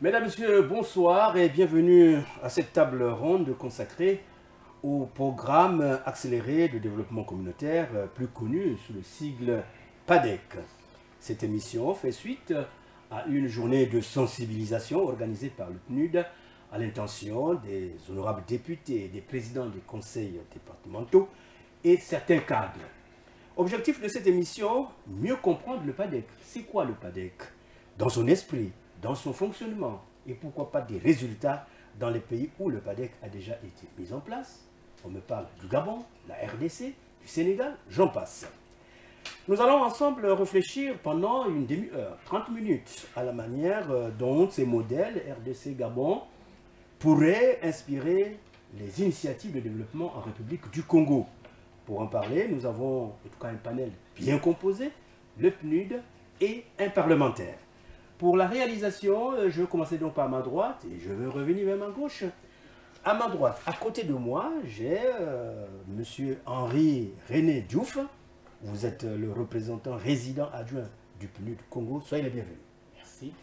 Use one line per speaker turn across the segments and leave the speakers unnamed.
Mesdames, Messieurs, bonsoir et bienvenue à cette table ronde consacrée au programme accéléré de développement communautaire, plus connu sous le sigle PADEC. Cette émission fait suite à une journée de sensibilisation organisée par le PNUD à l'intention des honorables députés, des présidents des conseils départementaux et certains cadres. Objectif de cette émission, mieux comprendre le PADEC. C'est quoi le PADEC? Dans son esprit, dans son fonctionnement et pourquoi pas des résultats dans les pays où le PADEC a déjà été mis en place. On me parle du Gabon, la RDC, du Sénégal, j'en passe. Nous allons ensemble réfléchir pendant une demi-heure, 30 minutes, à la manière dont ces modèles RDC-Gabon pourraient inspirer les initiatives de développement en République du Congo. Pour en parler, nous avons en tout cas un panel bien composé, le PNUD et un parlementaire. Pour la réalisation, je vais commencer donc par ma droite et je vais revenir vers ma gauche. À ma droite, à côté de moi, j'ai M. Henri René Diouf. Vous êtes le représentant résident adjoint du PNUD Congo. Soyez les bienvenus. Merci.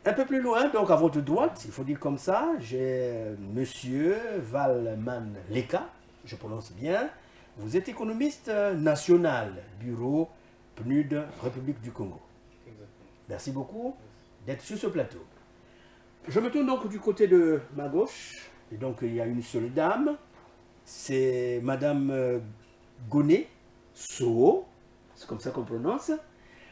Un peu plus loin, donc à votre droite, il faut dire comme ça, j'ai M. Valman Leka, je prononce bien. Vous êtes économiste national, bureau PNUD République du Congo. Merci beaucoup d'être sur ce plateau. Je me tourne donc du côté de ma gauche. Et donc il y a une seule dame. C'est Madame Goné Soho. C'est comme ça qu'on prononce.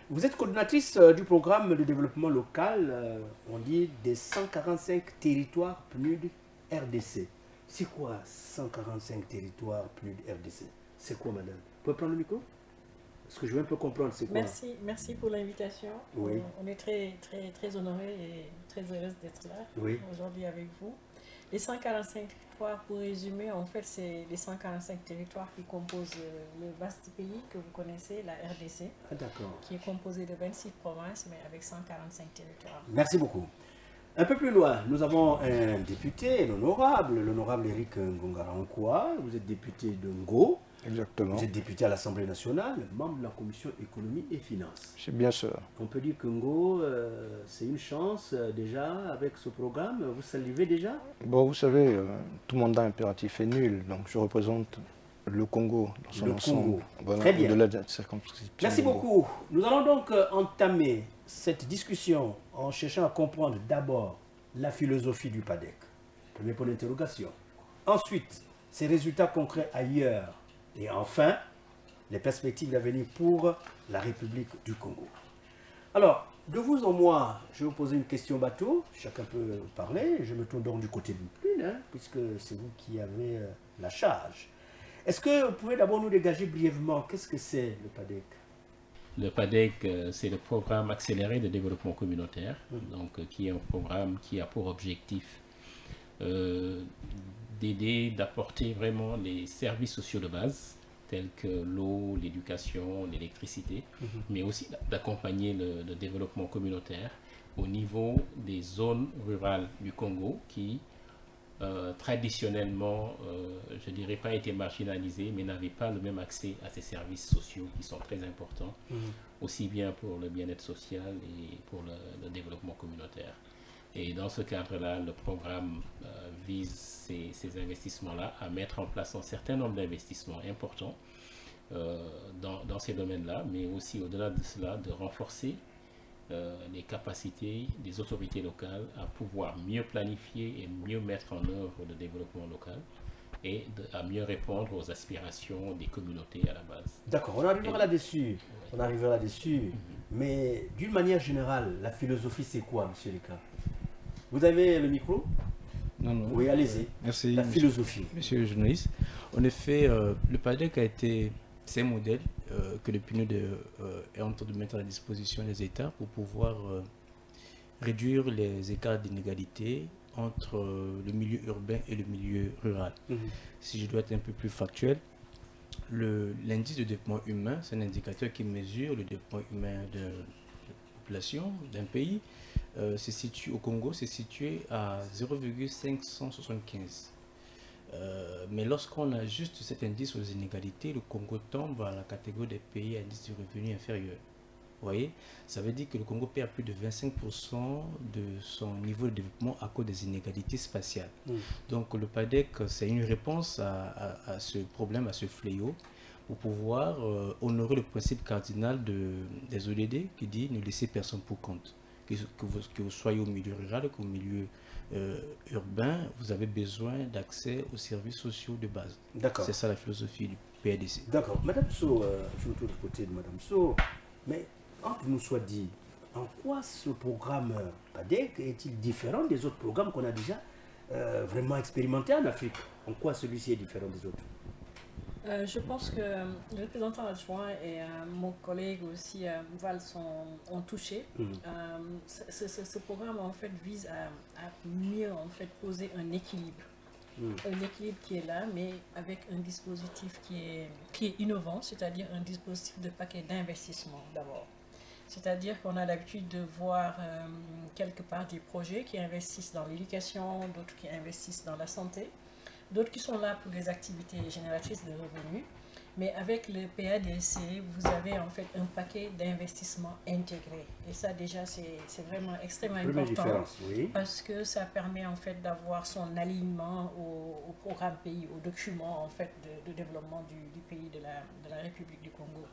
Vous êtes coordinatrice du programme de développement local, on dit des 145 territoires PNUD RDC. C'est quoi 145 territoires PNUD RDC? C'est quoi, madame? Vous pouvez prendre le micro? Parce que je veux un peu comprendre c'est quoi.
Merci pour l'invitation.
Oui.
On est très honorés et très heureuse d'être là aujourd'hui avec vous. Les 145 territoires, pour résumer, en fait, c'est les 145 territoires qui composent le vaste pays que vous connaissez, la RDC.
Ah, d'accord.
Qui est composé de 26 provinces, mais avec 145 territoires.
Merci beaucoup. Un peu plus loin, nous avons un député, l'honorable Eric Ngongarankwa. Vous êtes député de Ngo.
Exactement.
Vous êtes député à l'Assemblée nationale, membre de la commission économie et finances.
C'est bien ça.
On peut dire que Ngo, c'est une chance déjà avec ce programme. Vous salivez déjà?
Bon, vous savez, tout mandat impératif est nul. Donc je représente le Congo dans son ensemble.
Voilà, très bien.
De la circonscription.
Merci beaucoup. Nous allons donc entamer cette discussion en cherchant à comprendre d'abord la philosophie du PADEC. Premier point d'interrogation. Ensuite, ses résultats concrets ailleurs. Et enfin, les perspectives d'avenir pour la République du Congo. Alors, de vous en moi, je vais vous poser une question bateau. Chacun peut parler. Je me tourne donc du côté du PNUD, puisque c'est vous qui avez la charge. Est-ce que vous pouvez d'abord nous dégager brièvement, qu'est-ce que c'est le PADEC?
Le PADEC, c'est le programme accéléré de développement communautaire, donc, qui est un programme qui a pour objectif d'aider, d'apporter vraiment les services sociaux de base, tels que l'eau, l'éducation, l'électricité, mais aussi d'accompagner le développement communautaire au niveau des zones rurales du Congo qui, traditionnellement, je ne dirais pas été marginalisées, mais n'avaient pas le même accès à ces services sociaux qui sont très importants, aussi bien pour le bien-être social et pour le développement communautaire. Et dans ce cadre-là, le programme vise ces investissements-là à mettre en place un certain nombre d'investissements importants dans ces domaines-là, mais aussi au-delà de cela, de renforcer les capacités des autorités locales à pouvoir mieux planifier et mieux mettre en œuvre le développement local et à mieux répondre aux aspirations des communautés à la base.
D'accord, on arrivera là-dessus. On arrivera là-dessus. Mais d'une manière générale, la philosophie, c'est quoi, M. Leka? Vous avez le micro?
Non.
Oui, allez-y.
Merci.
La philosophie.
Monsieur le journaliste. En effet, le PADEC a été... C'est un modèle que le PNUD est en train de mettre à la disposition des États pour pouvoir réduire les écarts d'inégalité entre le milieu urbain et le milieu rural. Si je dois être un peu plus factuel, l'indice de développement humain, c'est un indicateur qui mesure le développement humain de la population d'un pays. Se situe au Congo, c'est situé à 0,575. Mais lorsqu'on ajuste cet indice aux inégalités, le Congo tombe à la catégorie des pays à indice de revenu inférieur. voyez, ça veut dire que le Congo perd plus de 25% de son niveau de développement à cause des inégalités spatiales. Donc le PADEC, c'est une réponse à ce problème, à ce fléau, pour pouvoir honorer le principe cardinal des ODD qui dit ne laissez personne pour compte. Que vous soyez au milieu rural, qu'au milieu urbain, vous avez besoin d'accès aux services sociaux de base. C'est ça la philosophie du PADC.
D'accord. Madame So, je me tourne du côté de Madame So, mais entre nous soit dit, en quoi ce programme PADEC est-il différent des autres programmes qu'on a déjà vraiment expérimentés en Afrique? En quoi celui-ci est différent des autres?
Je pense que le représentant adjoint et mon collègue aussi, Val, ont touché. Ce programme en fait vise à mieux en fait poser un équilibre. Un équilibre qui est là, mais avec un dispositif qui est innovant, c'est-à-dire un dispositif de paquet d'investissement d'abord. C'est-à-dire qu'on a l'habitude de voir quelque part des projets qui investissent dans l'éducation, d'autres qui investissent dans la santé, d'autres qui sont là pour les activités génératrices de revenus. Mais avec le PADC, vous avez en fait un paquet d'investissements intégrés. Et ça déjà, c'est vraiment extrêmement important parce que ça permet en fait d'avoir son alignement au programme pays, au document en fait de développement du pays de la République du Congo.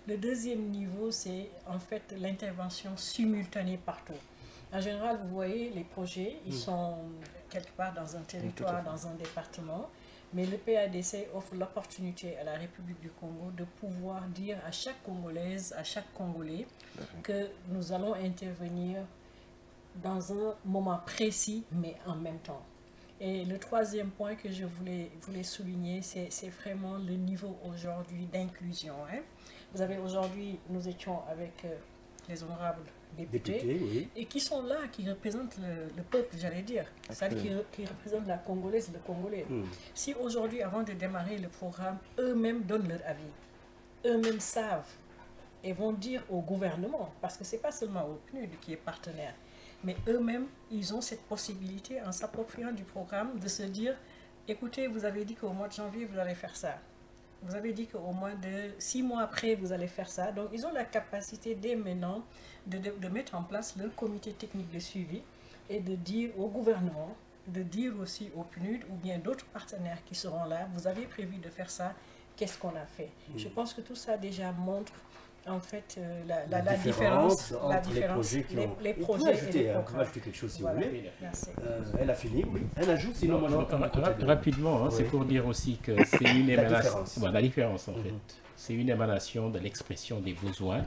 Le deuxième niveau, c'est en fait l'intervention simultanée partout. En général, vous voyez, les projets, ils sont quelque part dans un territoire, dans un département, mais le PADC offre l'opportunité à la République du Congo de pouvoir dire à chaque Congolaise, à chaque Congolais, que nous allons intervenir dans un moment précis, mais en même temps. Et le troisième point que je voulais souligner, c'est vraiment le niveau aujourd'hui d'inclusion. Vous avez aujourd'hui, nous étions avec les honorables députés, et qui sont là, qui représentent le peuple, j'allais dire, c'est-à-dire qui représentent la Congolaise, le Congolais. Si aujourd'hui, avant de démarrer le programme, eux-mêmes donnent leur avis, eux-mêmes savent et vont dire au gouvernement, parce que ce n'est pas seulement au PNUD qui est partenaire, mais eux-mêmes, ils ont cette possibilité, en s'appropriant du programme, de se dire, écoutez, vous avez dit qu'au mois de janvier, vous allez faire ça. Vous avez dit qu'au moins de 6 mois après, vous allez faire ça. Donc, ils ont la capacité dès maintenant de mettre en place le comité technique de suivi et de dire au gouvernement, de dire aussi au PNUD ou bien d'autres partenaires qui seront là, vous avez prévu de faire ça, qu'est-ce qu'on a fait? Je pense que tout ça déjà montre en fait la différence entre les projets et les programmes.
Ajouter quelque chose si vous voulez. Elle a fini, oui. Elle ajoute, sinon moi
rapidement, c'est pour dire aussi que c'est une émanation. La différence en fait, c'est une émanation de l'expression des besoins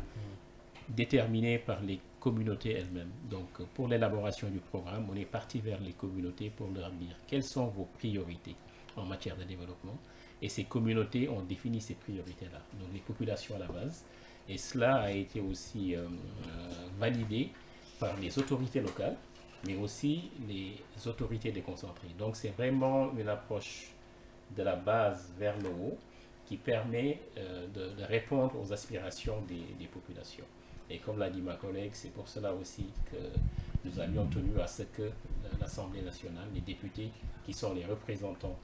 déterminés par les communautés elles-mêmes. Donc pour l'élaboration du programme, on est parti vers les communautés pour leur dire quelles sont vos priorités en matière de développement. Et ces communautés ont défini ces priorités-là. Donc les populations à la base. Et cela a été aussi validé par les autorités locales, mais aussi les autorités déconcentrées. Donc c'est vraiment une approche de la base vers le haut qui permet de répondre aux aspirations des populations. Et comme l'a dit ma collègue, c'est pour cela aussi que nous avions tenu à ce que l'Assemblée nationale, les députés qui sont les représentants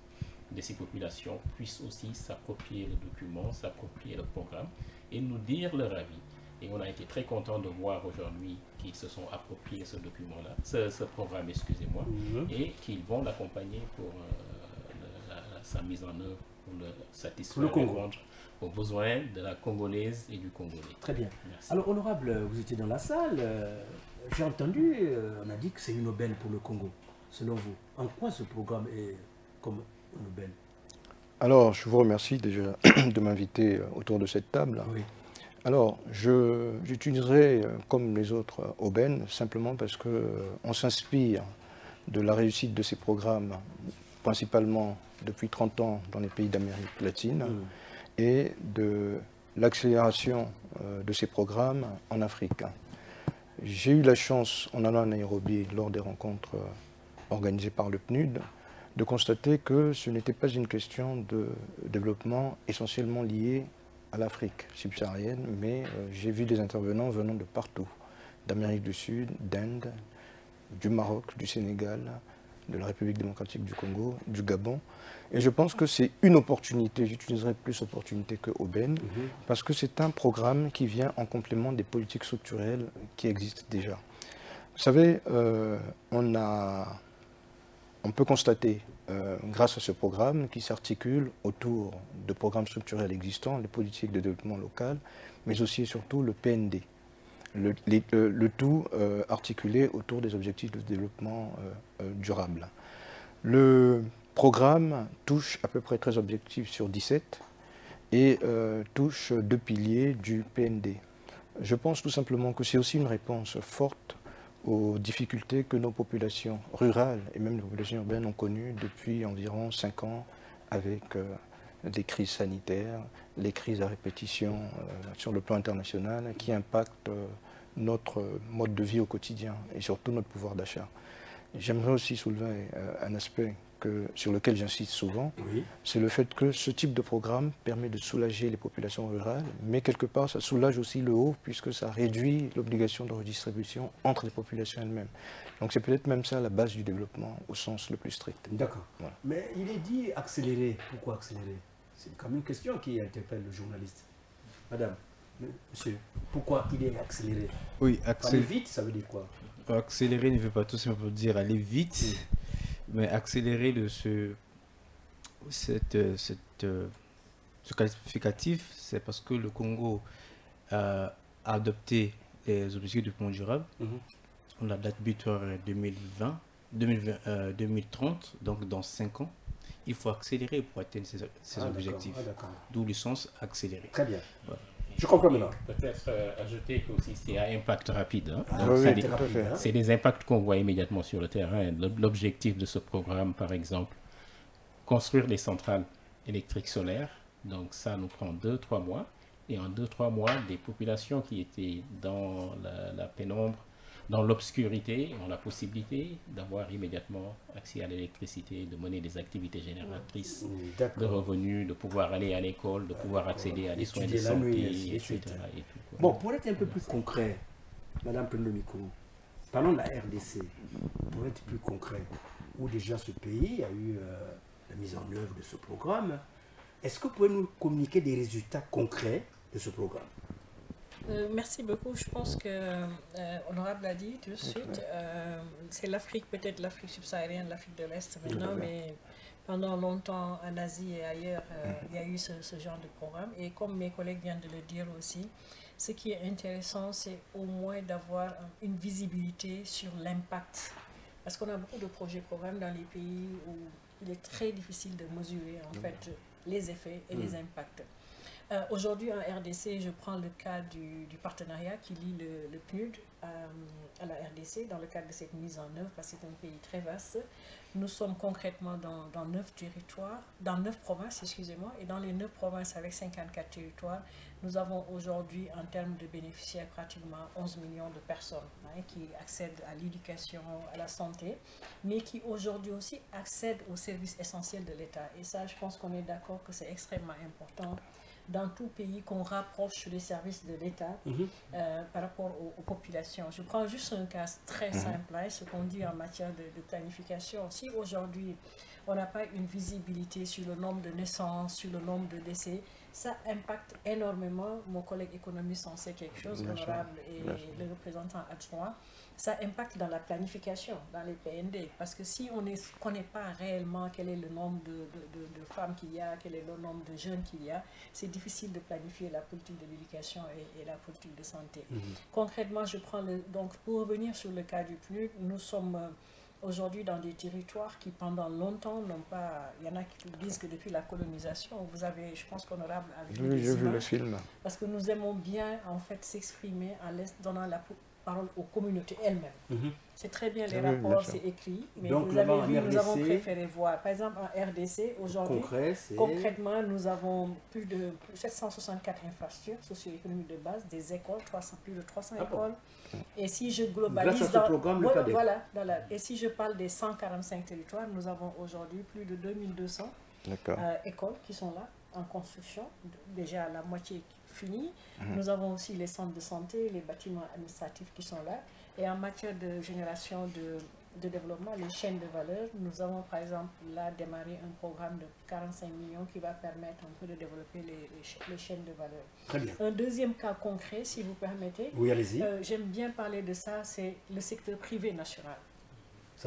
de ces populations puissent aussi s'approprier le document, s'approprier le programme et nous dire leur avis. Et on a été très content de voir aujourd'hui qu'ils se sont appropriés ce document-là, ce programme, excusez-moi, et qu'ils vont l'accompagner pour sa mise en œuvre, pour le satisfaire aux besoins de la Congolaise et du Congolais.
Très bien.
Merci.
Alors, honorable, vous étiez dans la salle, j'ai entendu, on a dit que c'est une aubaine pour le Congo. Selon vous, en quoi ce programme est comme une aubaine?
Alors, je vous remercie déjà de m'inviter autour de cette table.
Oui.
Alors, j'utiliserai comme les autres aubaines, simplement parce qu'on s'inspire de la réussite de ces programmes, principalement depuis 30 ans dans les pays d'Amérique latine, et de l'accélération de ces programmes en Afrique. J'ai eu la chance, en allant à Nairobi, lors des rencontres organisées par le PNUD, de constater que ce n'était pas une question de développement essentiellement lié à l'Afrique subsaharienne, mais j'ai vu des intervenants venant de partout, d'Amérique du Sud, d'Inde, du Maroc, du Sénégal, de la République démocratique du Congo, du Gabon. Et je pense que c'est une opportunité, j'utiliserai plus opportunité que aubaine, parce que c'est un programme qui vient en complément des politiques structurelles qui existent déjà. Vous savez, on peut constater, grâce à ce programme, qui s'articule autour de programmes structurels existants, les politiques de développement local, mais aussi et surtout le PND. Le tout articulé autour des objectifs de développement durable. Le programme touche à peu près 13 objectifs sur 17 et touche 2 piliers du PND. Je pense tout simplement que c'est aussi une réponse forte aux difficultés que nos populations rurales et même les populations urbaines ont connues depuis environ 5 ans avec des crises sanitaires, les crises à répétition sur le plan international qui impactent notre mode de vie au quotidien et surtout notre pouvoir d'achat. J'aimerais aussi soulever un aspect sur lequel j'insiste souvent, c'est le fait que ce type de programme permet de soulager les populations rurales, mais quelque part ça soulage aussi le haut puisque ça réduit l'obligation de redistribution entre les populations elles-mêmes. Donc c'est peut-être même ça la base du développement au sens le plus strict.
D'accord. Voilà. Mais il est dit accélérer. Pourquoi accélérer? C'est quand même une question qui interpelle le journaliste. Madame, monsieur, pourquoi il est accéléré?
Oui,
aller vite, ça veut dire quoi?
Accélérer ne veut pas tout simplement dire aller vite, mais accélérer ce qualificatif, c'est parce que le Congo a adopté les objectifs de développement durable. La date butoir est 2030, donc dans 5 ans. Il faut accélérer pour atteindre ces objectifs. D'où le sens accélérer.
Très bien. Voilà. Je comprends maintenant.
Peut-être ajouter que aussi c'est à impact rapide. Hein.
C'est
des impacts qu'on voit immédiatement sur le terrain. L'objectif de ce programme, par exemple, construire des centrales électriques solaires. Donc ça nous prend 2-3 mois. Et en 2-3 mois, des populations qui étaient dans la pénombre, dans l'obscurité, ont la possibilité d'avoir immédiatement accès à l'électricité, de mener des activités génératrices de revenus, de pouvoir aller à l'école, de pouvoir accéder à des soins de santé, etc. Et tout,
bon, pour être un peu plus concret, Madame Prendomiko, parlons de la RDC, pour être plus concret, où déjà ce pays a eu la mise en œuvre de ce programme, est-ce que vous pouvez nous communiquer des résultats concrets de ce programme?
Merci beaucoup. Je pense que Honorable l'a dit tout de suite. C'est l'Afrique, peut-être l'Afrique subsaharienne, l'Afrique de l'Est maintenant, mais pendant longtemps en Asie et ailleurs, il y a eu ce genre de programme. Et comme mes collègues viennent de le dire aussi, ce qui est intéressant, c'est au moins d'avoir une visibilité sur l'impact. Parce qu'on a beaucoup de projets-programmes dans les pays où il est très difficile de mesurer en fait les effets et les impacts. Aujourd'hui en RDC, je prends le cas du partenariat qui lie le PNUD à la RDC dans le cadre de cette mise en œuvre, parce que c'est un pays très vaste. Nous sommes concrètement dans 9 territoires, dans 9 provinces, excusez-moi, et dans les 9 provinces avec 54 territoires, nous avons aujourd'hui en termes de bénéficiaires pratiquement 11 millions de personnes qui accèdent à l'éducation, à la santé, mais qui aujourd'hui aussi accèdent aux services essentiels de l'État. Et ça, je pense qu'on est d'accord que c'est extrêmement important dans tout pays qu'on rapproche les services de l'État par rapport aux populations. Je prends juste un cas très simple, ce qu'on dit en matière de planification. Si aujourd'hui, on n'a pas une visibilité sur le nombre de naissances, sur le nombre de décès, ça impacte énormément, mon collègue économiste en sait quelque chose, l'honorable et le représentant adjoint, ça impacte dans la planification, dans les PND, parce que si on ne connaît pas réellement quel est le nombre de femmes qu'il y a, quel est le nombre de jeunes qu'il y a, c'est difficile de planifier la politique de l'éducation et la politique de santé. Concrètement, je prends donc pour revenir sur le cas du PNUD, nous sommes aujourd'hui dans des territoires qui pendant longtemps n'ont pas, il y en a qui disent que depuis la colonisation, vous avez, je pense qu'Honorable a vu
des images, vu le film.
Parce que nous aimons bien en fait s'exprimer en donnant la parole aux communautés elles-mêmes. C'est très bien, les rapports, c'est écrit, mais donc, vous avez vu, nous avons préféré voir. Par exemple, en RDC, aujourd'hui, concrètement, nous avons plus de 764 infrastructures socio-économiques de base, des écoles, plus de 300 écoles. Et si je globalise
grâce à ce programme,
voilà, et si je parle des 145 territoires, nous avons aujourd'hui plus de 2200 écoles qui sont là, en construction, déjà la moitié finie. Nous avons aussi les centres de santé, les bâtiments administratifs qui sont là. Et en matière de génération de développement, les chaînes de valeur. Nous avons par exemple là démarré un programme de 45 millions qui va permettre un peu de développer les chaînes de valeur.
Très bien.
Un deuxième cas concret, si vous permettez.
Oui, allez-y.
J'aime bien parler de ça, c'est le secteur privé national.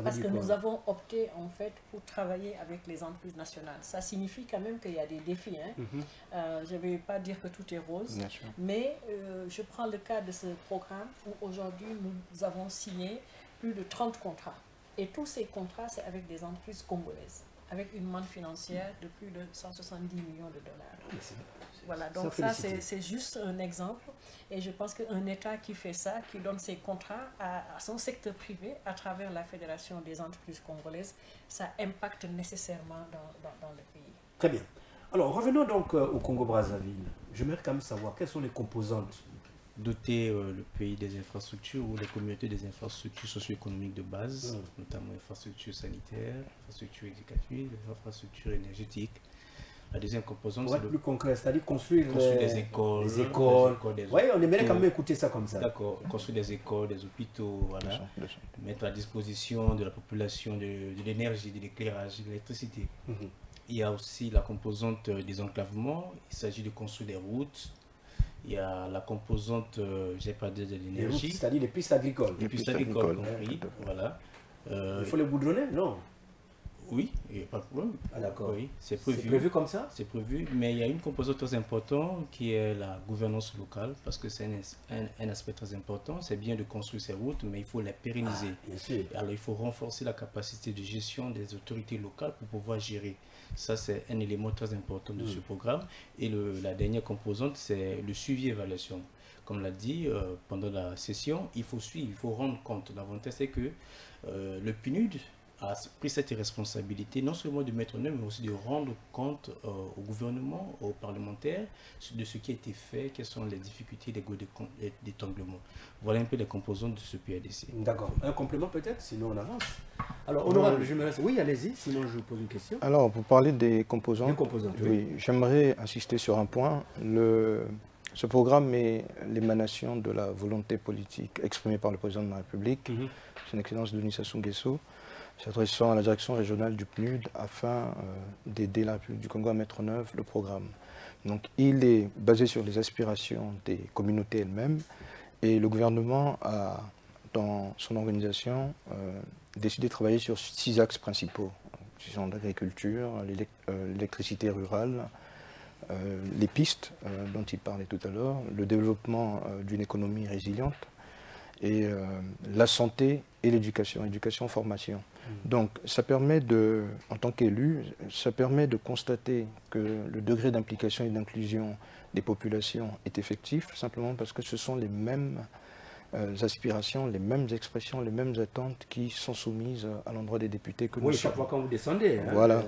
Parce que
nous avons opté en fait pour travailler avec les entreprises nationales. Ça signifie quand même qu'il y a des défis. Je ne vais pas dire que tout est rose, mais je prends le cas de ce programme où aujourd'hui nous avons signé plus de 30 contrats. Et tous ces contrats, c'est avec des entreprises congolaises, avec une manne financière de plus de 170 millions de dollars. Voilà, donc ça c'est juste un exemple. Et je pense qu'un État qui fait ça, qui donne ses contrats à son secteur privé à travers la Fédération des entreprises congolaises, ça impacte nécessairement dans le pays.
Très bien. Alors revenons donc au Congo-Brazzaville. J'aimerais quand même savoir quelles sont les composantes.
Doter le pays des infrastructures ou les communautés des infrastructures socio-économiques de base, notamment infrastructures sanitaires, infrastructures éducatives, infrastructures énergétiques. La deuxième composante,
c'est plus concret, c'est-à-dire construire
des écoles.
Oui, on aimerait quand même écouter ça comme ça.
D'accord, construire des écoles, des hôpitaux, voilà. Mettre à disposition de la population de l'énergie, de l'éclairage, de l'électricité. Il y a aussi la composante des enclavements, il s'agit de construire des routes. Il y a la composante, j'ai pas dit de l'énergie.
C'est-à-dire les pistes agricoles.
Les pistes agricoles compris, voilà.
Il faut les boudronner, non?
Oui, il n'y a pas de problème.
Ah, d'accord.
Oui, c'est prévu.
C'est prévu comme ça?
C'est prévu, mais il y a une composante très importante qui est la gouvernance locale, parce que c'est un aspect très important. C'est bien de construire ces routes, mais il faut les pérenniser.
Bien sûr.
Alors il faut renforcer la capacité de gestion des autorités locales pour pouvoir gérer. Ça, c'est un élément très important de ce programme. Et la dernière composante, c'est le suivi et évaluation. Comme l'a dit pendant la session, il faut suivre, il faut rendre compte. L'avantage, c'est que le PNUD a pris cette responsabilité, non seulement de mettre en œuvre, mais aussi de rendre compte au gouvernement, aux parlementaires, de ce qui a été fait, quelles sont les difficultés, les goûts d'étanglement. Voilà un peu les composantes de ce PADC.
D'accord. Un complément peut-être, sinon on avance. Alors, honorable, oui, allez-y, sinon je vous pose une question.
Alors, pour parler des composantes,
oui.
J'aimerais insister sur un point. Ce programme est l'émanation de la volonté politique exprimée par le président de la République, son Excellence Denis Sassou Nguesso, s'adressant à la direction régionale du PNUD afin d'aider la République du Congo à mettre en œuvre le programme. Donc, il est basé sur les aspirations des communautés elles-mêmes et le gouvernement a, dans son organisation, décidé de travailler sur 6 axes principaux. Ce sont l'agriculture, l'électricité rurale, les pistes dont il parlait tout à l'heure, le développement d'une économie résiliente et la santé et l'éducation, éducation-formation. Donc ça permet en tant qu'élu, ça permet de constater que le degré d'implication et d'inclusion des populations est effectif, simplement parce que ce sont les mêmes aspirations, les mêmes expressions, les mêmes attentes qui sont soumises à l'endroit des députés que nous sommes.
Oui, chaque fois quand vous descendez.
Voilà.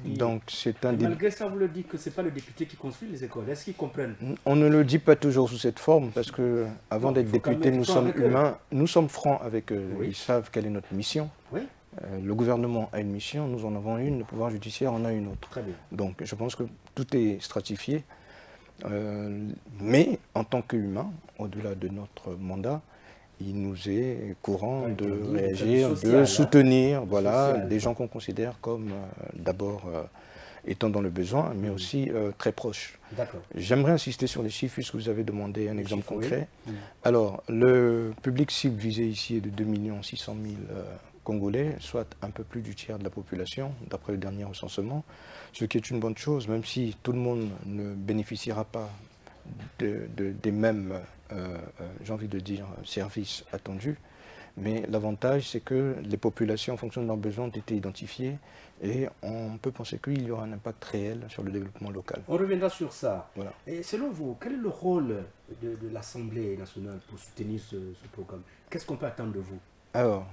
Donc c'est un
malgré ça, vous le dites que ce n'est pas le député qui construit les écoles. Est-ce qu'ils comprennent?
On ne le dit pas toujours sous cette forme, parce que avant d'être député, nous sommes humains, nous sommes francs avec eux. Oui. Ils savent quelle est notre mission.
Oui.
Le gouvernement a une mission, nous en avons une, le pouvoir judiciaire en a une autre.
Très bien.
Donc je pense que tout est stratifié. Mais en tant qu'humain, au-delà de notre mandat, il nous est courant de réagir, de soutenir des gens qu'on considère comme d'abord étant dans le besoin, mais aussi très proches. J'aimerais insister sur les chiffres, puisque vous avez demandé un exemple concret. Alors, le public cible visé ici est de 2 600 000 Congolais, soit un peu plus du tiers de la population, d'après le dernier recensement, ce qui est une bonne chose, même si tout le monde ne bénéficiera pas des mêmes, j'ai envie de dire, services attendus. Mais l'avantage, c'est que les populations, en fonction de leurs besoins, ont été identifiées et on peut penser qu'il y aura un impact réel sur le développement local.
On reviendra sur ça.
Voilà.
Et selon vous, quel est le rôle de l'Assemblée nationale pour soutenir ce programme? Qu'est-ce qu'on peut attendre de vous?
Alors,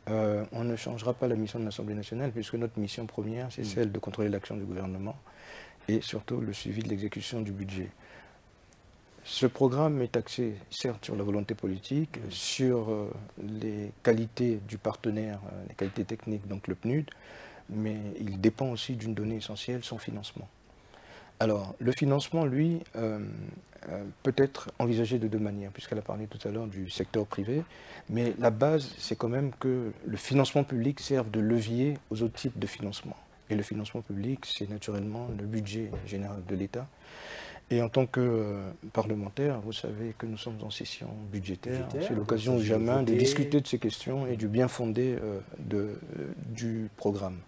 on ne changera pas la mission de l'Assemblée nationale, puisque notre mission première, c'est celle de contrôler l'action du gouvernement et surtout le suivi de l'exécution du budget. Ce programme est axé, certes, sur la volonté politique, sur les qualités du partenaire, les qualités techniques, donc le PNUD, mais il dépend aussi d'une donnée essentielle, son financement. Alors, le financement, lui, peut être envisagé de deux manières, puisqu'elle a parlé tout à l'heure du secteur privé, mais la base, c'est quand même que le financement public serve de levier aux autres types de financement. Et le financement public, c'est naturellement le budget général de l'État. Et en tant que parlementaire, vous savez que nous sommes en session budgétaire. C'est l'occasion jamais de discuter de ces questions et du bien fondé du programme.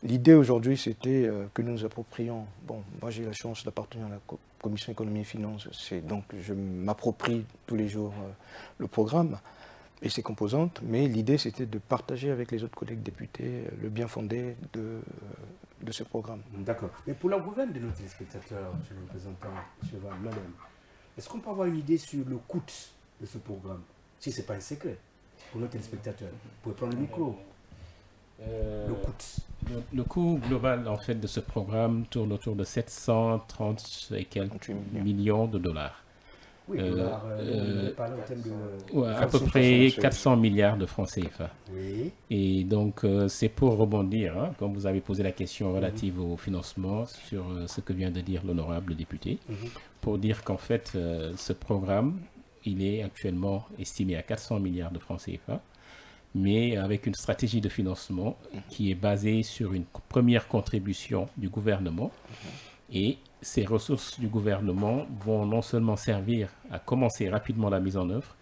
L'idée aujourd'hui, c'était que nous nous approprions. Bon, moi j'ai la chance d'appartenir à la Commission économie et finances, donc je m'approprie tous les jours le programme et ses composantes, mais l'idée c'était de partager avec les autres collègues députés le bien fondé de ce programme.
D'accord. Mais pour la gouverne de nos téléspectateurs, monsieur le représentant, monsieur Van, madame, est-ce qu'on peut avoir une idée sur le coût de ce programme? Si ce n'est pas un secret pour nos téléspectateurs. Vous pouvez prendre le micro. Le coût.
Le coût global en fait de ce programme tourne autour de 730 et quelques millions de dollars.
Oui, on parle en termes de...
Ouais, à peu près 400 milliards de francs CFA.
Oui.
Et donc, c'est pour rebondir, hein, comme vous avez posé la question relative au financement, sur ce que vient de dire l'honorable député, pour dire qu'en fait, ce programme, il est actuellement estimé à 400 milliards de francs CFA, mais avec une stratégie de financement qui est basée sur une première contribution du gouvernement. Et ces ressources du gouvernement vont non seulement servir à commencer rapidement la mise en œuvre,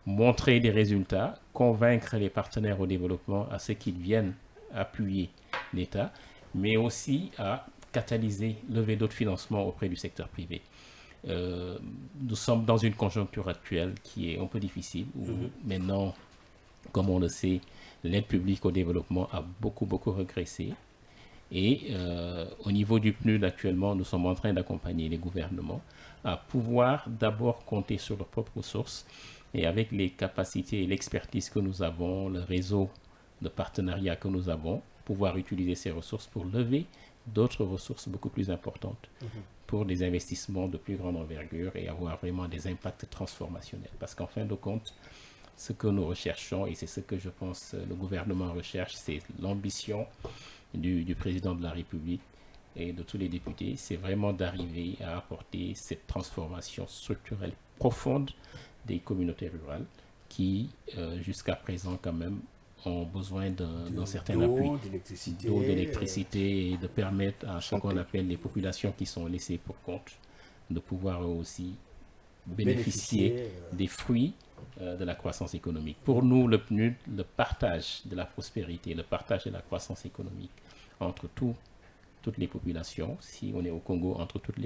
montrer des résultats, convaincre les partenaires au développement à ce qu'ils viennent appuyer l'État, mais aussi à catalyser, lever d'autres financements auprès du secteur privé. Nous sommes dans une conjoncture actuelle qui est un peu difficile, où maintenant, comme on le sait, l'aide publique au développement a beaucoup régressé. Et au niveau du PNUD actuellement, nous sommes en train d'accompagner les gouvernements à pouvoir d'abord compter sur leurs propres ressources et avec les capacités et l'expertise que nous avons, le réseau de partenariat que nous avons, pouvoir utiliser ces ressources pour lever d'autres ressources beaucoup plus importantes pour des investissements de plus grande envergure et avoir vraiment des impacts transformationnels. Parce qu'en fin de compte, ce que nous recherchons, et c'est ce que je pense le gouvernement recherche, c'est l'ambition du président de la République et de tous les députés, c'est vraiment d'arriver à apporter cette transformation structurelle profonde des communautés rurales qui, jusqu'à présent quand même, ont besoin d'un certain appui d'eau, d'électricité et de permettre à ce qu'on appelle les populations qui sont laissées pour compte de pouvoir aussi bénéficier des fruits de la croissance économique. Pour nous, le PNUD, le partage de la prospérité, le partage de la croissance économique entre toutes les populations, si on est au Congo, entre toutes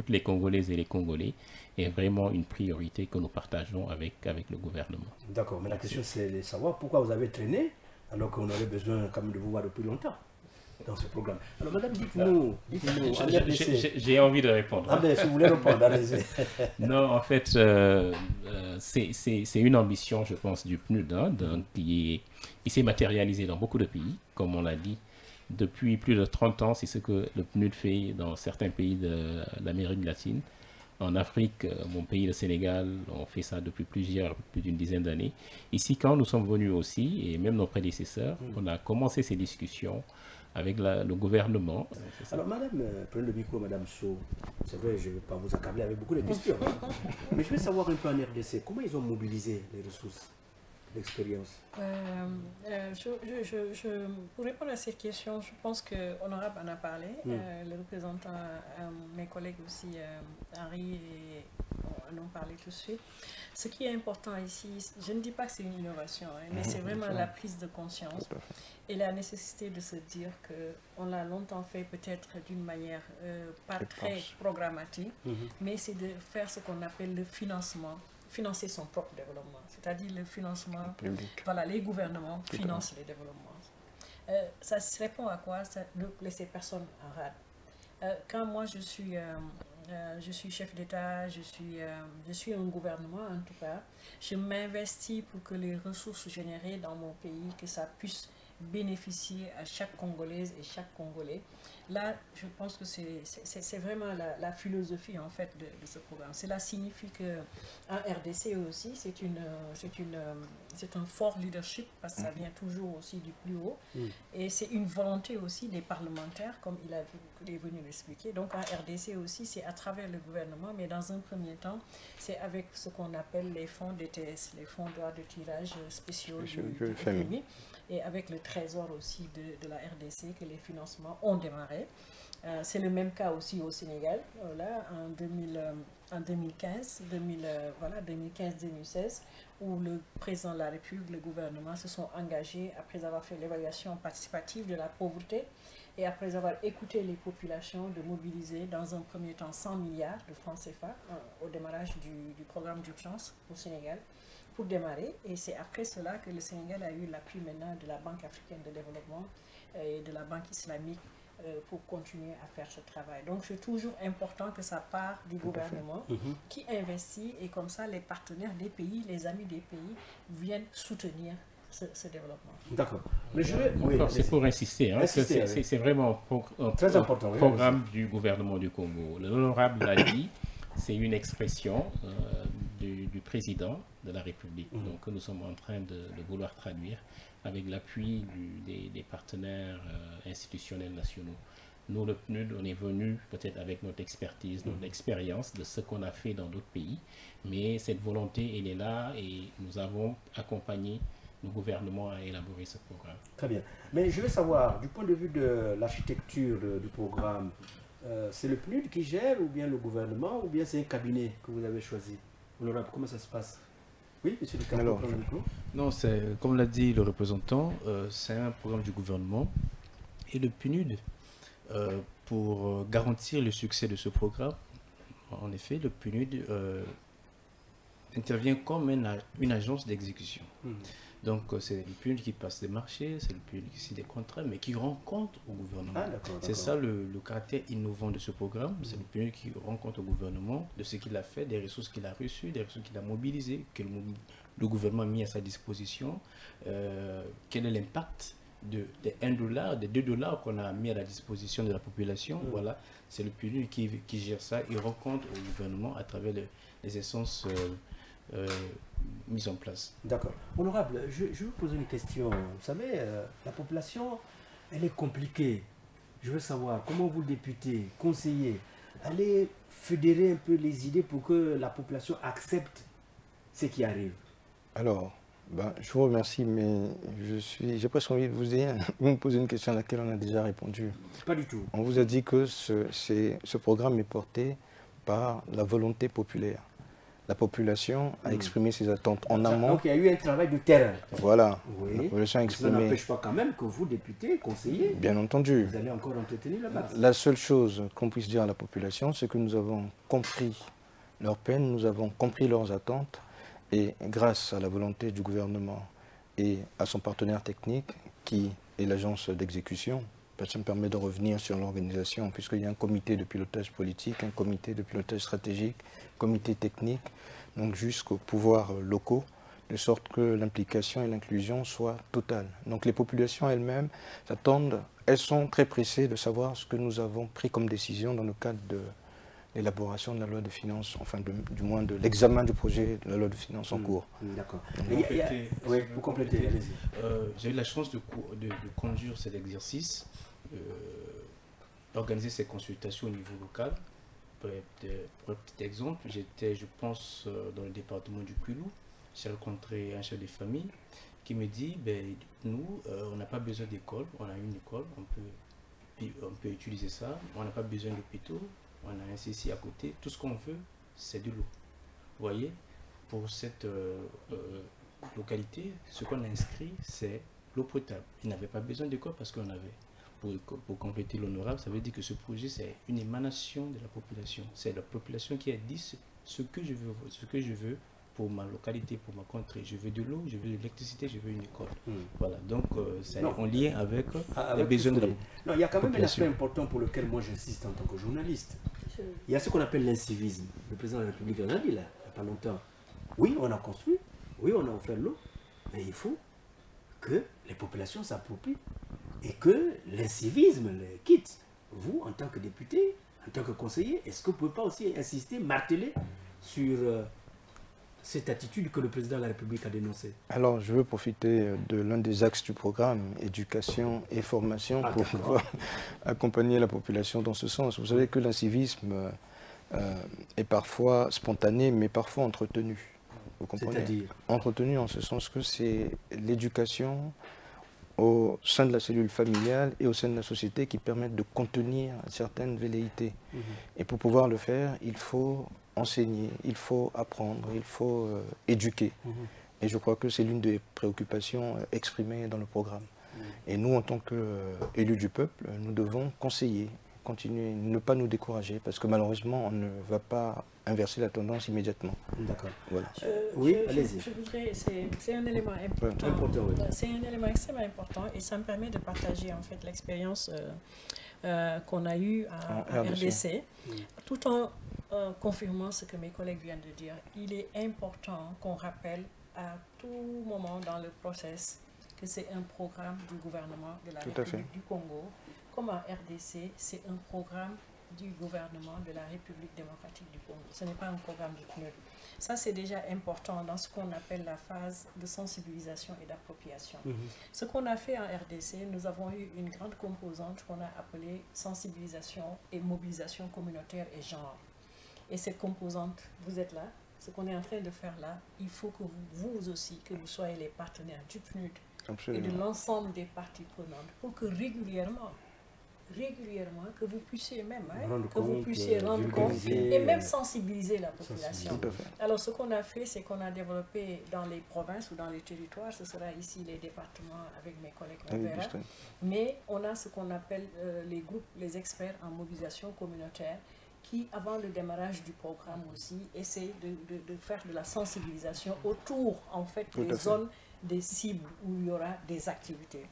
les Congolaises et les Congolais, est vraiment une priorité que nous partageons avec le gouvernement. D'accord,
mais la question c'est de savoir pourquoi vous avez traîné alors qu'on avait besoin quand même de vous voir depuis longtemps dans ce programme. Alors madame, dites-nous.
J'ai envie de répondre.
Ah ben, si vous voulez répondre, allez-y.
Non, en fait, c'est une ambition, je pense, du PNUD, hein, qui s'est matérialisée dans beaucoup de pays, comme on l'a dit. Depuis plus de 30 ans, c'est ce que le PNUD fait dans certains pays de l'Amérique latine. En Afrique, mon pays, le Sénégal, on fait ça depuis plus d'une dizaine d'années. Ici, quand nous sommes venus aussi, et même nos prédécesseurs, on a commencé ces discussions avec le gouvernement.
Alors, madame, prenez le micro, madame Sow. C'est vrai, je ne vais pas vous accabler avec beaucoup de questions. Mais je veux savoir un peu en RDC, comment ils ont mobilisé les ressources, l'expérience?
Pour répondre à cette question, je pense que Honorable en a parlé, le représentant, mes collègues aussi, Henri et en ont parlé tout de suite. Ce qui est important ici, je ne dis pas que c'est une innovation, mais c'est vraiment la prise de conscience et la nécessité de se dire qu'on l'a longtemps fait peut-être d'une manière pas très programmatique, mais c'est de faire ce qu'on appelle le financement, financer son propre développement, c'est-à-dire le financement, voilà, les gouvernements financent les développements. Ça se répond à quoi? Ça ne laisser personne en rade. Quand moi je suis chef d'État, je suis un gouvernement en tout cas, je m'investis pour que les ressources générées dans mon pays, que ça puisse bénéficier à chaque Congolaise et chaque Congolais. Là, je pense que c'est vraiment la philosophie en fait de ce programme. Cela signifie qu'en RDC aussi, c'est un fort leadership parce que ça vient toujours aussi du plus haut. Et c'est une volonté aussi des parlementaires, comme il est venu l'expliquer. Donc en RDC aussi, c'est à travers le gouvernement, mais dans un premier temps, c'est avec ce qu'on appelle les fonds DTS, les fonds droits de tirage spéciaux du FMI, et avec le trésor aussi de la RDC que les financements ont démarré. C'est le même cas aussi au Sénégal, là, en 2015-2016, où le président de la République, le gouvernement se sont engagés, après avoir fait l'évaluation participative de la pauvreté et après avoir écouté les populations, de mobiliser dans un premier temps 100 milliards de francs CFA au démarrage du programme d'urgence au Sénégal pour démarrer. Et c'est après cela que le Sénégal a eu l'appui maintenant de la Banque africaine de développement et de la Banque islamique pour continuer à faire ce travail. Donc c'est toujours important que ça part du gouvernement qui investit, et comme ça les partenaires des pays, les amis des pays viennent soutenir ce développement.
D'accord. Mais je vais...
c'est pour insister, hein, c'est vraiment un
très important,
programme du gouvernement du Congo. L'honorable l'a dit, c'est une expression du président de la République, donc nous sommes en train de vouloir traduire avec l'appui des partenaires institutionnels nationaux. Nous, le PNUD, on est venu peut-être avec notre expertise, notre expérience de ce qu'on a fait dans d'autres pays, mais cette volonté, elle est là, et nous avons accompagné le gouvernement à élaborer ce programme.
Très bien. Mais je veux savoir, du point de vue de l'architecture du programme, c'est le PNUD qui gère, ou bien le gouvernement, ou bien c'est un cabinet que vous avez choisi? Honorable, comment ça se passe? Oui, monsieur le Cameroun.
Non, c'est, comme l'a dit le représentant, c'est un programme du gouvernement. Et le PNUD, pour garantir le succès de ce programme, en effet, le PNUD intervient comme une agence d'exécution. Donc, c'est le PNUD qui passe des marchés, c'est le PNUD qui signe des contrats, mais qui rend compte au gouvernement. C'est ça le caractère innovant de ce programme. C'est le PNUD qui rend compte au gouvernement de ce qu'il a fait, des ressources qu'il a reçues, des ressources qu'il a mobilisées, que le gouvernement a mis à sa disposition, quel est l'impact des $1, des $2 qu'on a mis à la disposition de la population. Voilà, c'est le PNUD qui gère ça. Il rend compte au gouvernement à travers les essences mise en place.
D'accord. Honorable, je vais vous poser une question. Vous savez, la population, elle est compliquée. Je veux savoir comment vous, députés, conseillers, allez fédérer un peu les idées pour que la population accepte ce qui arrive. Alors, je vous remercie, mais j'ai presque envie de vous dire, vous me posez une question à laquelle on a déjà répondu. Pas du tout. On vous a dit que ce programme est porté par la volonté populaire. La population a exprimé ses attentes en amont. Donc il y a eu un travail de terrain. Voilà. Oui. La population a exprimé. Ça n'empêche pas quand même que vous, députés, conseillers, bien entendu, vous allez encore entretenir la base. La seule chose qu'on puisse dire à la population, c'est que nous avons compris leurs peines, nous avons compris leurs attentes, et grâce à la volonté du gouvernement et à son partenaire technique, qui est l'agence d'exécution, ça me permet de revenir sur l'organisation, puisqu'il y a un comité de pilotage politique, un comité de pilotage stratégique, comité technique, donc jusqu'aux pouvoirs locaux, de sorte que l'implication et l'inclusion soient totales. Donc les populations elles-mêmes s'attendent, elles sont très pressées de savoir ce que nous avons pris comme décision dans le cadre de l'élaboration de la loi de finances, enfin du moins de l'examen du projet de la loi de finances en cours. D'accord. Oui, vous complétez, allez-y.
J'ai eu la chance de conduire cet exercice, organiser ces consultations au niveau local. Pour un petit exemple, j'étais, je pense, dans le département du Kwilu. J'ai rencontré un chef de famille qui me dit, nous, on n'a pas besoin d'école, on a une école, on peut utiliser ça, on n'a pas besoin d'hôpitaux, on a un CC à côté, tout ce qu'on veut, c'est de l'eau. Vous voyez, pour cette localité, ce qu'on a inscrit, c'est l'eau potable. Ils n'avaient pas besoin d'école parce qu'on avait. Pour compléter l'honorable, ça veut dire que ce projet, c'est une émanation de la population. C'est la population qui a dit ce que je veux pour ma localité, pour ma contrée. Je veux de l'eau, je veux de l'électricité, je veux une école. Voilà, donc c'est en lien avec les besoins de la population.
Non, il y a quand même un aspect important pour lequel moi j'insiste en tant que journaliste. Il y a ce qu'on appelle l'incivisme. Le président de la République en a dit là, il n'y a pas longtemps. Oui, on a construit, oui, on a offert l'eau, mais il faut que les populations s'approprient et que l'incivisme les quitte. Vous, en tant que député, en tant que conseiller, est-ce que vous ne pouvez pas aussi insister, marteler sur cette attitude que le président de la République a dénoncée?
Alors, je veux profiter de l'un des axes du programme, éducation et formation, pour pouvoir accompagner la population dans ce sens. Vous savez que l'incivisme est parfois spontané, mais parfois entretenu. Vous comprenez?
C'est-à-dire?
Entretenu en ce sens que c'est l'éducation au sein de la cellule familiale et au sein de la société qui permettent de contenir certaines velléités. Et pour pouvoir le faire, il faut enseigner, il faut apprendre, il faut éduquer. Et je crois que c'est l'une des préoccupations exprimées dans le programme. Et nous, en tant qu'élus du peuple, nous devons conseiller, continuer, ne pas nous décourager, parce que malheureusement, on ne va pas inverser la tendance immédiatement.
D'accord.
Voilà.
Oui, allez-y.
Je voudrais, c'est un élément important.
Oui.
C'est un élément extrêmement important et ça me permet de partager en fait l'expérience qu'on a eue à RDC, tout en confirmant ce que mes collègues viennent de dire. Il est important qu'on rappelle à tout moment dans le process que c'est un programme du gouvernement de la République du Congo. Comme en RDC, c'est un programme du gouvernement de la République démocratique du Congo. Ce n'est pas un programme du PNUD. Ça, c'est déjà important dans ce qu'on appelle la phase de sensibilisation et d'appropriation. Ce qu'on a fait en RDC, nous avons eu une grande composante qu'on a appelée sensibilisation et mobilisation communautaire et genre. Et cette composante, vous êtes là, ce qu'on est en train de faire là, il faut que vous aussi, que vous soyez les partenaires du PNUD et de l'ensemble des parties prenantes pour que régulièrement, que vous puissiez même, rendre compte et même sensibiliser la population. Alors ce qu'on a fait, c'est qu'on a développé dans les provinces ou dans les territoires, ce sera ici les départements avec mes collègues, on verra, mais on a ce qu'on appelle les groupes, les experts en mobilisation communautaire, qui, avant le démarrage du programme aussi, essaient de faire de la sensibilisation autour, en fait, des zones, des cibles où il y aura des activités.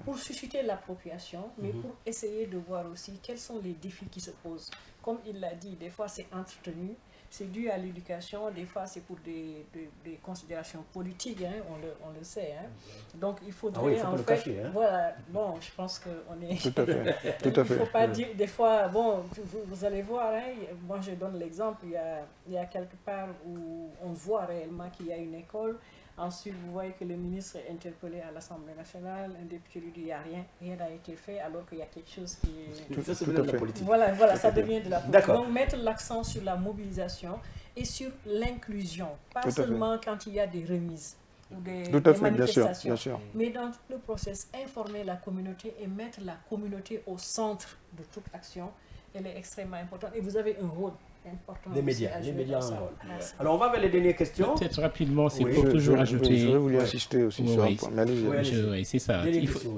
Pour susciter l'appropriation, mais pour essayer de voir aussi quels sont les défis qui se posent. Comme il l'a dit, des fois c'est entretenu, c'est dû à l'éducation, des fois c'est pour des considérations politiques, hein, on le sait. Hein. Donc il faudrait
faut
en fait,
cacher, hein.
Voilà, bon, je pense qu'on est...
Tout à fait.
Il ne faut pas dire, des fois, bon, vous allez voir, hein, moi je donne l'exemple, il y a quelque part où on voit réellement qu'il y a une école. Ensuite, vous voyez que le ministre est interpellé à l'Assemblée nationale, un député lui dit qu'il n'y a rien n'a été fait, alors qu'il y a quelque chose qui est...
Ça, c'est de la politique.
Voilà, ça devient de la politique. Donc, mettre l'accent sur la mobilisation et sur l'inclusion, pas seulement quand il y a des remises ou des manifestations,
bien sûr.
Mais dans tout le process, informer la communauté et mettre la communauté au centre de toute action, elle est extrêmement importante. Et vous avez un rôle important.
Les médias ont un rôle. Alors on va vers les dernières questions.
Peut-être rapidement, c'est pour toujours ajouter...
Je voulais insister aussi sur un point.
Oui, c'est ça.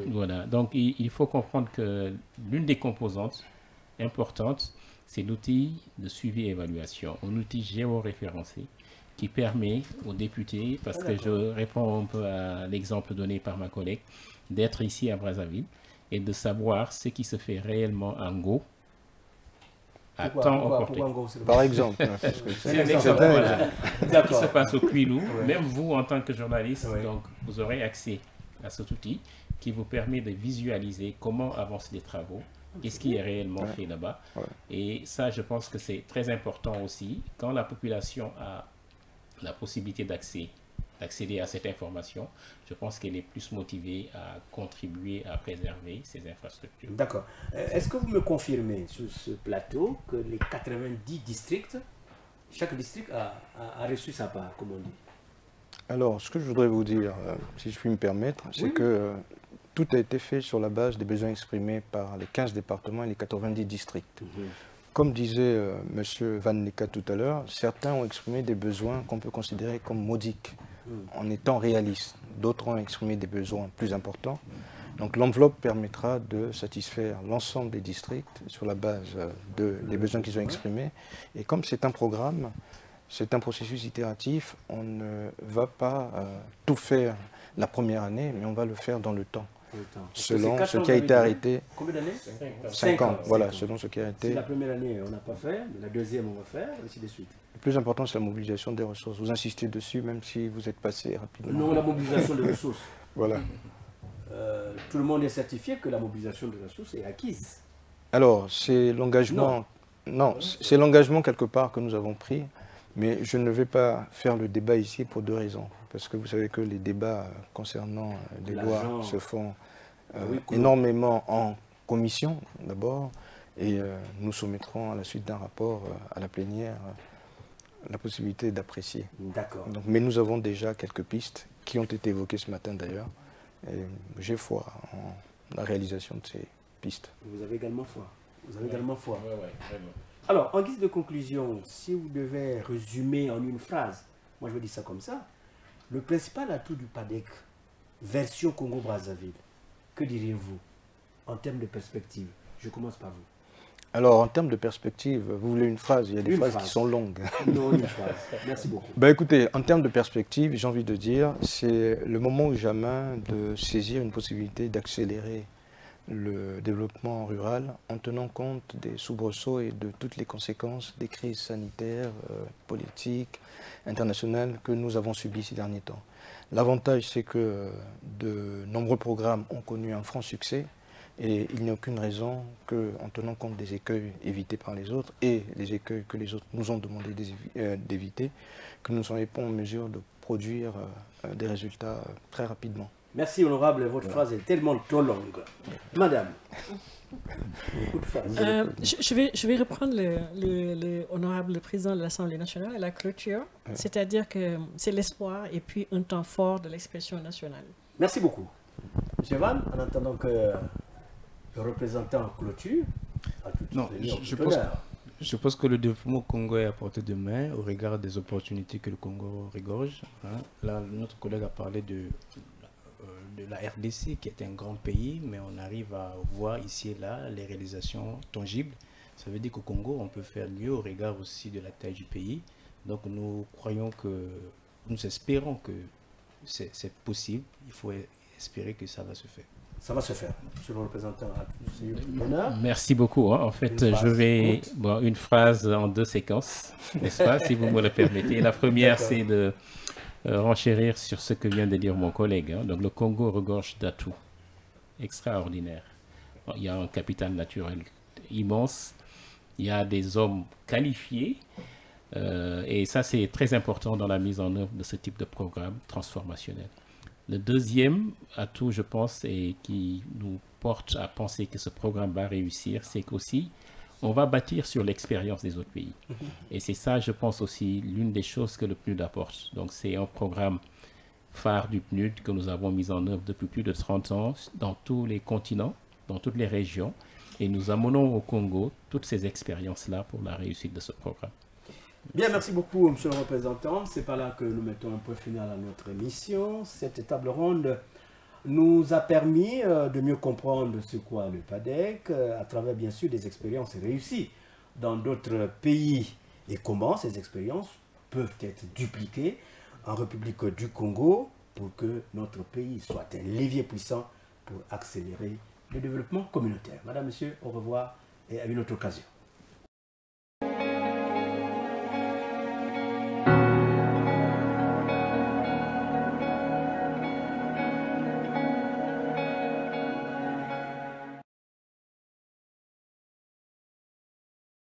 Voilà. Donc il faut comprendre que l'une des composantes importantes, c'est l'outil de suivi et évaluation, un outil géoréférencé qui permet aux députés, parce que je réponds un peu à l'exemple donné par ma collègue, d'être ici à Brazzaville et de savoir ce qui se fait réellement en Go.
Par exemple,
c'est un exemple. Voilà. Ce qui se passe au Kwilu, même vous en tant que journaliste, donc, vous aurez accès à cet outil qui vous permet de visualiser comment avancent les travaux, qu'est-ce qui est réellement fait là-bas. Et ça, je pense que c'est très important aussi, quand la population a la possibilité d'accéder à cette information, je pense qu'elle est plus motivée à contribuer à préserver ces infrastructures.
D'accord. Est-ce que vous me confirmez sur ce plateau que les 90 districts, chaque district a reçu sa part, comme on dit?
Alors, ce que je voudrais vous dire, si je puis me permettre, c'est que tout a été fait sur la base des besoins exprimés par les 15 départements et les 90 districts. Comme disait M. Van Nika tout à l'heure, certains ont exprimé des besoins qu'on peut considérer comme modiques, en étant réalistes. D'autres ont exprimé des besoins plus importants. Donc l'enveloppe permettra de satisfaire l'ensemble des districts sur la base des besoins qu'ils ont exprimés. Et comme c'est un programme, c'est un processus itératif, on ne va pas tout faire la première année, mais on va le faire dans le temps. Selon ce qui a été arrêté.
Combien d'années?
5 ans, voilà, selon ce qui a été...
Si la première année, on n'a pas fait, la deuxième, on va faire, et ainsi de suite.
Le plus important, c'est la mobilisation des ressources. Vous insistez dessus, même si vous êtes passé rapidement.
Non, la mobilisation des ressources.
Voilà.
Tout le monde est certifié que la mobilisation des ressources est acquise.
Alors, c'est l'engagement... Non, c'est l'engagement quelque part que nous avons pris Mais je ne vais pas faire le débat ici pour deux raisons. Parce que vous savez que les débats concernant les lois se font énormément en commission d'abord. Et nous soumettrons à la suite d'un rapport à la plénière la possibilité d'apprécier.
D'accord.
Mais nous avons déjà quelques pistes qui ont été évoquées ce matin d'ailleurs. Et j'ai foi en la réalisation de ces pistes.
Vous avez également foi. Vous avez également foi.
Oui, vraiment.
Alors, en guise de conclusion, si vous devez résumer en une phrase, moi je vais dire ça comme ça, le principal atout du PADEC, version Congo-Brazzaville, que diriez-vous en termes de perspective? Je commence par vous.
Alors, en termes de perspective, vous voulez une phrase? Il y a des phrases qui sont longues.
Non, une phrase. Merci beaucoup.
Ben, écoutez, en termes de perspective, j'ai envie de dire, c'est le moment ou jamais de saisir une possibilité d'accélérer le développement rural en tenant compte des soubresauts et de toutes les conséquences des crises sanitaires, politiques, internationales que nous avons subies ces derniers temps. L'avantage, c'est que de nombreux programmes ont connu un franc succès et il n'y a aucune raison qu'en tenant compte des écueils évités par les autres et les écueils que les autres nous ont demandé d'éviter, que nous ne soyons pas en mesure de produire des résultats très rapidement.
Merci, honorable. Votre phrase est tellement trop longue. Madame.
Je vais reprendre le honorable président de l'Assemblée nationale à la clôture. C'est-à-dire que c'est l'espoir et puis un temps fort de l'expression nationale.
Merci beaucoup. Monsieur Van, en attendant que le représentant clôture a tout
non, je pense que le développement congolais est à portée de main au regard des opportunités que le Congo regorge. Hein. Là, notre collègue a parlé de la RDC qui est un grand pays, mais on arrive à voir ici et là les réalisations tangibles. Ça veut dire qu'au Congo, on peut faire mieux au regard aussi de la taille du pays. Donc nous croyons que, nous espérons que c'est possible. Il faut espérer que ça va se faire.
Ça va se faire. Monsieur le représentant,
merci beaucoup. Hein. En fait, je vais... Bon, une phrase en deux séquences, n'est-ce pas, si vous me le permettez. La première, c'est de renchérir sur ce que vient de dire mon collègue. Hein. Donc le Congo regorge d'atouts extraordinaires. Bon, il y a un capital naturel immense, il y a des hommes qualifiés, et ça c'est très important dans la mise en œuvre de ce type de programme transformationnel. Le deuxième atout, je pense, et qui nous porte à penser que ce programme va réussir, c'est qu'aussi on va bâtir sur l'expérience des autres pays. Et c'est ça, je pense aussi, l'une des choses que le PNUD apporte. Donc c'est un programme phare du PNUD que nous avons mis en œuvre depuis plus de 30 ans dans tous les continents, dans toutes les régions. Et nous amenons au Congo toutes ces expériences-là pour la réussite de ce programme.
Bien, merci beaucoup, monsieur le représentant. C'est par là que nous mettons un point final à notre émission. Cette table ronde nous a permis de mieux comprendre ce qu'est le PADEC à travers bien sûr des expériences réussies dans d'autres pays et comment ces expériences peuvent être dupliquées en République du Congo pour que notre pays soit un levier puissant pour accélérer le développement communautaire. Madame, monsieur, au revoir et à une autre occasion.